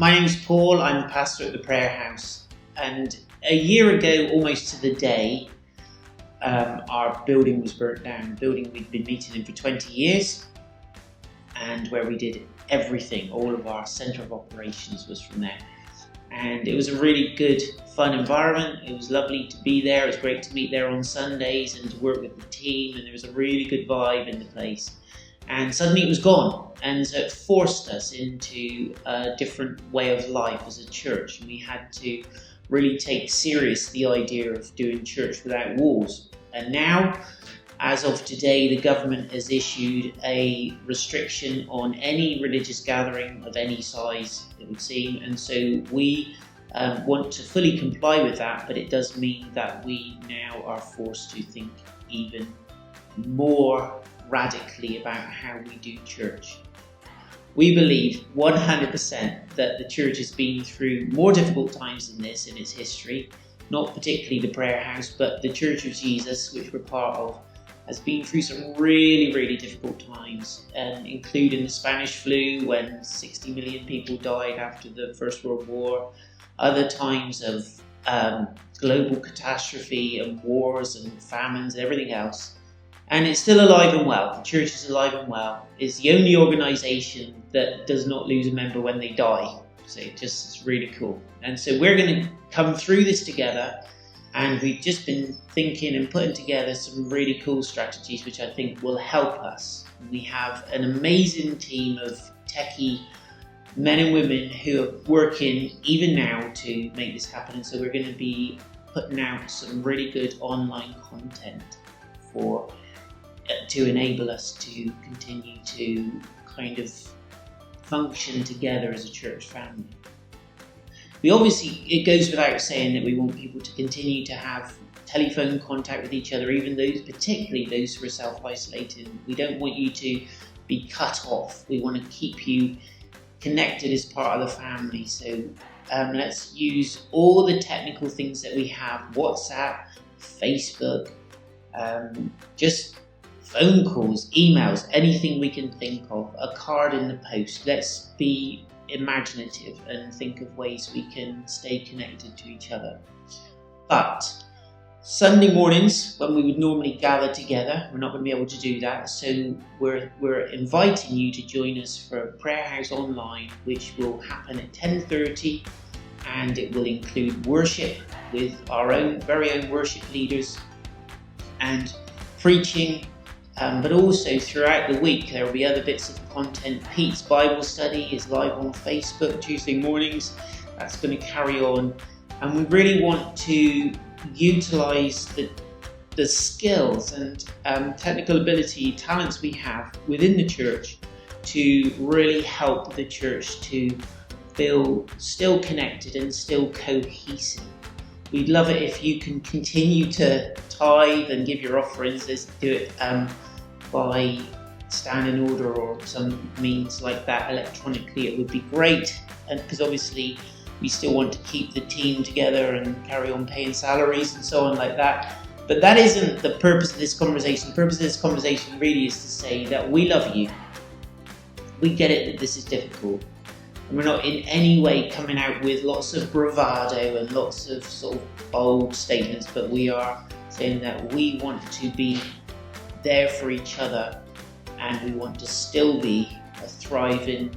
My name's Paul, I'm the pastor at the Prayerhouse, and a year ago, almost to the day, our building was burnt down. The building we'd been meeting in for 20 years, and where we did everything, all of our centre of operations was from there. And it was a really good, fun environment. It was lovely to be there. It was great to meet there on Sundays and to work with the team, and there was a really good vibe in the place. And suddenly it was gone, and so it forced us into a different way of life as a church. And we had to really take serious the idea of doing church without walls. And now, as of today, the government has issued a restriction on any religious gathering of any size, it would seem, and so we want to fully comply with that, but it does mean that we now are forced to think even more radically about how we do church. We believe 100% that the church has been through more difficult times than this in its history, not particularly the Prayer House, but the Church of Jesus, which we're part of, has been through some really, really difficult times, including the Spanish flu when 60 million people died after the First World War, other times of global catastrophe and wars and famines and everything else. And it's still alive and well. The church is alive and well. It's the only organisation that does not lose a member when they die. So it's really cool. And so we're going to come through this together, and we've just been thinking and putting together some really cool strategies which I think will help us. We have an amazing team of techie men and women who are working even now to make this happen. And so we're going to be putting out some really good online content to enable us to continue to kind of function together as a church family. It goes without saying that we want people to continue to have telephone contact with each other, even those, particularly those who are self-isolating. We don't want you to be cut off. We want to keep you connected as part of the family. So let's use all the technical things that we have: WhatsApp, Facebook, just phone calls, emails, anything we can think of, a card in the post. Let's be imaginative and think of ways we can stay connected to each other. But Sunday mornings, when we would normally gather together, we're not going to be able to do that. So we're inviting you to join us for Prayerhouse Online, which will happen at 10:30, and it will include worship with our very own worship leaders and preaching. But also throughout the week there will be other bits of content. Pete's Bible study is live on Facebook Tuesday mornings. That's going to carry on, and we really want to utilise the skills and technical ability, talents we have within the church to really help the church to feel still connected and still cohesive. We'd love it if you can continue to tithe and give your offerings. Let's do it by standing order or some means like that electronically. It would be great, and because obviously we still want to keep the team together and carry on paying salaries and so on like that. But that isn't the purpose of this conversation. The purpose of this conversation really is to say that we love you. We get it that this is difficult. And we're not in any way coming out with lots of bravado and lots of sort of bold statements, but we are saying that we want to be there for each other, and we want to still be a thriving,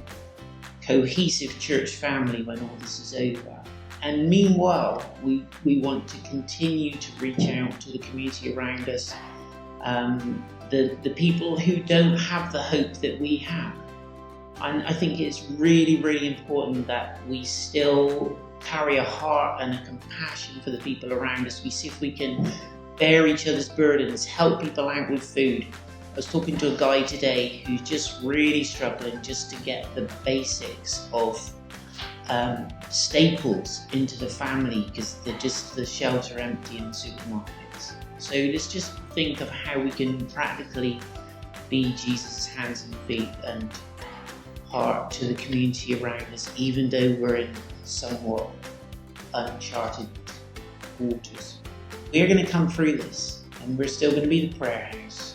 cohesive church family when all this is over. And meanwhile, we want to continue to reach out to the community around us, the people who don't have the hope that we have. And I think it's really, really important that we still carry a heart and a compassion for the people around us. We see if we can bear each other's burdens, help people out with food. I was talking to a guy today who's just really struggling just to get the basics of staples into the family because the shelves are empty in the supermarkets. So let's just think of how we can practically be Jesus' hands and feet and heart to the community around us, even though we're in somewhat uncharted waters. We're going to come through this, and we're still going to be the Prayer House.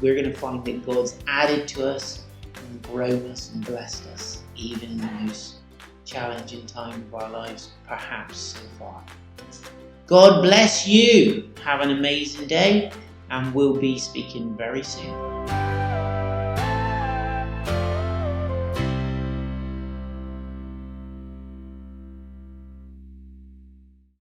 We're going to find that God's added to us and grown us and blessed us, even in the most challenging time of our lives, perhaps so far. God bless you. Have an amazing day, and we'll be speaking very soon.